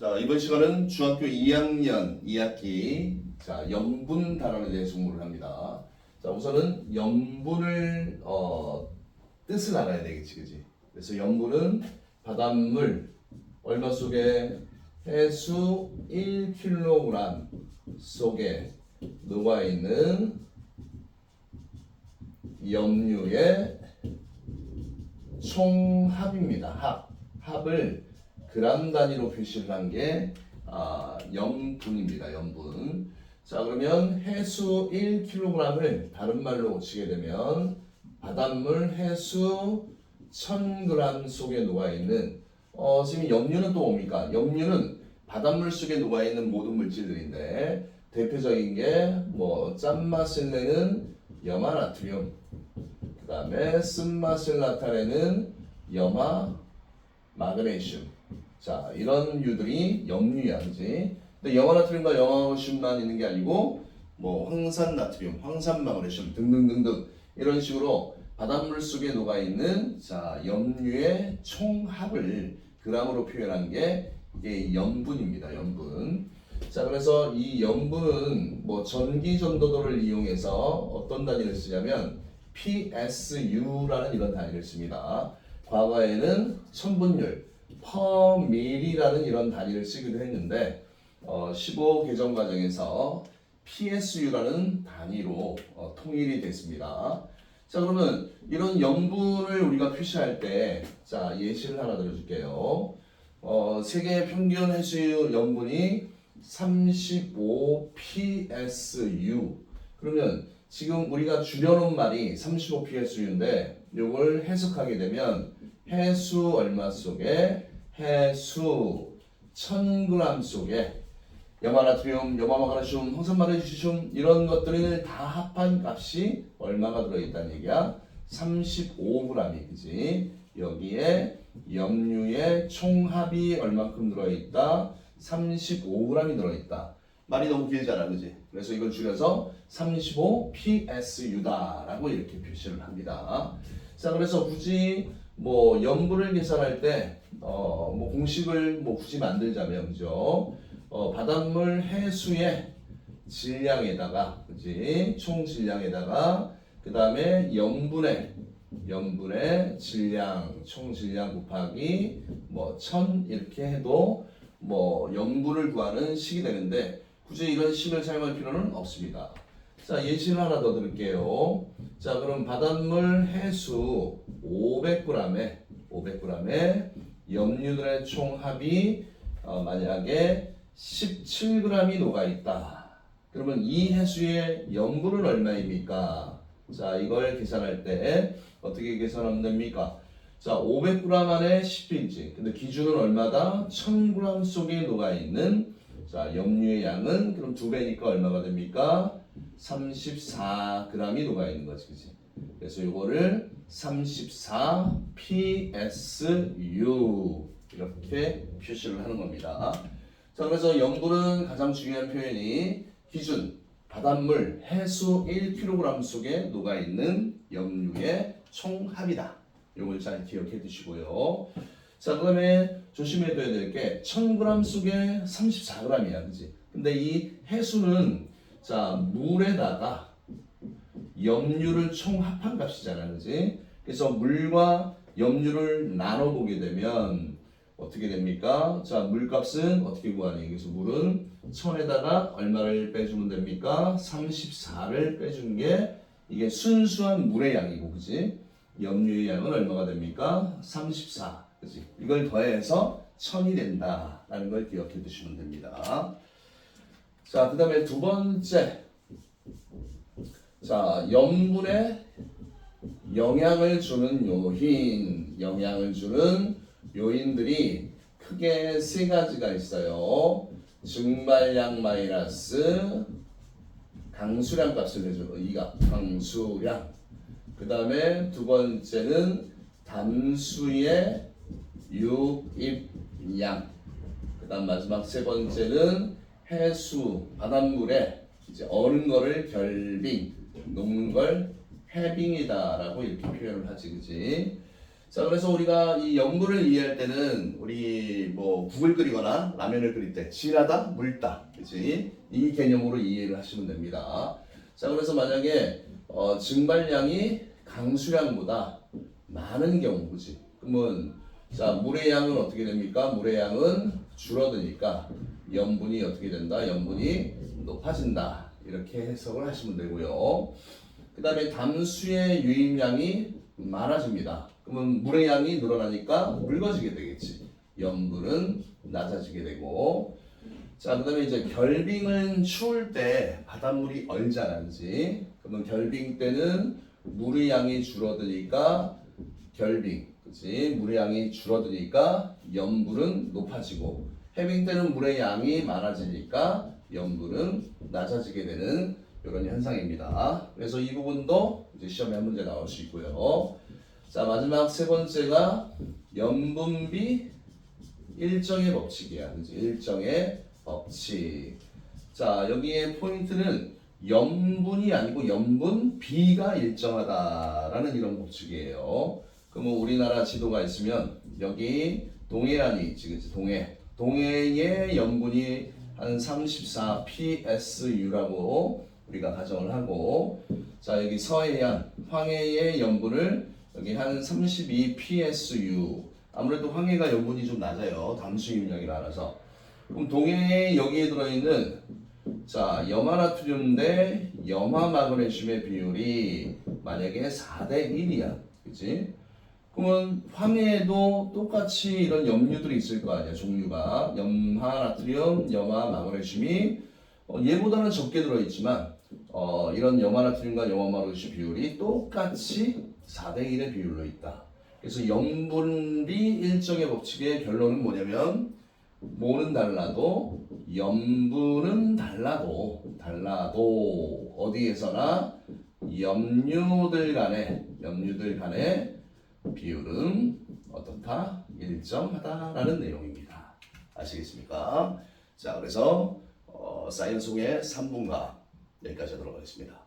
자, 이번 시간은 중학교 2학년 2학기 자, 염분 단원에 대해서 공부를 합니다. 자, 우선은 염분을 뜻을 알아야 되겠지, 그지? 그래서 염분은 바닷물 얼마 속에 해수 1kg 속에 녹아 있는 염류의 총합입니다. 합을 그람 단위로 표시를 한 게 염분입니다. 염분. 자, 그러면 해수 1kg을 다른 말로 고치게 되면 바닷물 해수 1000g 속에 녹아 있는 지금 염류는 또 뭡니까? 염류는 바닷물 속에 녹아 있는 모든 물질들인데 대표적인 게 뭐 짠맛을 내는 염화나트륨, 그 다음에 쓴맛을 나타내는 염화 마그네슘. 자, 이런 유들이 염류야, 그지? 근데 염화나트륨과 염화마그네슘만 있는 게 아니고 뭐 황산나트륨, 황산마그네슘 등등등등 이런 식으로 바닷물 속에 녹아 있는 자 염류의 총합을 그람으로 표현한 게 이게 염분입니다. 염분. 자, 그래서 이 염분은 뭐 전기 전도도를 이용해서 어떤 단위를 쓰냐면 PSU라는 이런 단위를 씁니다. 과거에는 천분율 per mill이라는 이런 단위를 쓰기도 했는데 15 개정 과정에서 PSU라는 단위로 통일이 됐습니다. 자, 그러면 이런 염분을 우리가 표시할 때 자 예시를 하나 들어줄게요. 세계 평균 해수 염분이 35 PSU. 그러면 지금 우리가 줄여놓은 말이 35 PSU인데 이걸 해석하게 되면 해수 얼마 속에 해수 1000g 속에 염화나트륨, 염화마그네슘, 황산마그네슘 이런 것들을 다 합한 값이 얼마가 들어있다는 얘기야? 35g이 그지? 여기에 염류의 총합이 얼마큼 들어있다? 35g이 들어있다. 말이 너무 길잖아, 그지? 그래서 이걸 줄여서 35 PSU다라고 이렇게 표시를 합니다. 자, 그래서 굳이 뭐 염분을 계산할 때 뭐 공식을 뭐 굳이 만들자면 그죠? 바닷물 해수의 질량에다가 그지? 총 질량에다가 그 다음에 염분의 질량 총 질량 곱하기 뭐 1000 이렇게 해도 뭐 염분을 구하는 식이 되는데 굳이 이런 식을 사용할 필요는 없습니다. 자, 예시를 하나 더 드릴게요. 자, 그럼 바닷물 해수 500g에 염류들의 총합이 만약에 17g이 녹아 있다. 그러면 이 해수의 염분은 얼마입니까? 자, 이걸 계산할 때 어떻게 계산하면 됩니까? 자, 500g 안에 10인치. 근데 기준은 얼마다? 1000g 속에 녹아 있는 자, 염류의 양은 그럼 2배니까 얼마가 됩니까? 34g이 녹아 있는 거지, 그치? 그래서 이거를 34 PSU 이렇게 표시를 하는 겁니다. 자, 그래서 염분은 가장 중요한 표현이 기준 바닷물 해수 1kg 속에 녹아 있는 염류의 총합이다. 이걸 잘 기억해 두시고요. 자, 그다음에 조심해야 될 게 1000g 속에 34g이야, 그지? 근데 이 해수는 자 물에다가 염류를 총합한 값이잖아, 그지? 그래서 물과 염류를 나눠 보게 되면 어떻게 됩니까? 자, 물값은 어떻게 구하니? 그래서 물은 1000에다가 얼마를 빼주면 됩니까? 34를 빼주는 게 이게 순수한 물의 양이고, 그지? 염류의 양은 얼마가 됩니까? 34, 그지? 이걸 더해서 1000이 된다라는 걸 기억해 두시면 됩니다. 자, 그 다음에 두 번째. 자, 염분에 영향을 주는 요인들이 크게 세 가지가 있어요. 증발량 마이너스 강수량 값을 내줘. 이가 강수량. 그 다음에 두 번째는 담수의 유입량. 그 다음 마지막 세 번째는 해수 바닷물에 이제 어는 거를 결빙, 녹는 걸 해빙이다라고 이렇게 표현을 하지, 그지? 자, 그래서 우리가 이 염분을 이해할 때는 우리 뭐 국을 끓이거나 라면을 끓일 때 진하다, 묽다, 그치? 이 개념으로 이해를 하시면 됩니다. 자, 그래서 만약에 증발량이 강수량보다 많은 경우, 그치? 그러면 자, 물의 양은 어떻게 됩니까? 물의 양은 줄어드니까 염분이 어떻게 된다? 염분이 높아진다. 이렇게 해석을 하시면 되고요. 그 다음에 담수의 유입량이 많아집니다. 그러면 물의 양이 늘어나니까 묽어지게 되겠지. 염분은 낮아지게 되고. 자, 그 다음에 이제 결빙은 추울 때 바닷물이 얼잖아, 그지? 그러면 결빙 때는 물의 양이 줄어드니까 결빙, 그지? 물의 양이 줄어드니까 염분은 높아지고, 해빙 때는 물의 양이 많아지니까 염분은 낮아지게 되는 이런 현상입니다. 그래서 이 부분도 이제 시험에 한 문제 나올 수 있고요. 자, 마지막 세 번째가 염분비 일정의 법칙이야. 그치? 일정의 법칙. 자, 여기에 포인트는 염분이 아니고 염분비가 일정하다라는 이런 법칙이에요. 그러면 우리나라 지도가 있으면 여기 동해안이 있지, 그치? 동해의 염분이 한 34 PSU라고 우리가 가정을 하고, 자, 여기 서해안, 황해의 염분을 여기 한 32 PSU. 아무래도 황해가 염분이 좀 낮아요. 담수 유입량이 많아서. 그럼 동해에 여기에 들어있는 자, 염화나트륨 대 염화마그네슘의 비율이 만약에 4대 1이야. 그치? 그러면 황해에도 똑같이 이런 염류들이 있을 거 아니야. 종류가. 염화나트륨, 염화마그네슘이 얘보다는 적게 들어있지만 이런 염화나트륨과 염화마그네슘 비율이 똑같이 4대 1의 비율로 있다. 그래서 염분비 일정의 법칙의 결론은 뭐냐면 뭐는 달라도 염분은 달라도 어디에서나 염류들 간의 비율은 어떻다? 일정하다라는 내용입니다. 아시겠습니까? 자, 그래서 사이언스 공의 3분과 여기까지 하도록 하겠습니다.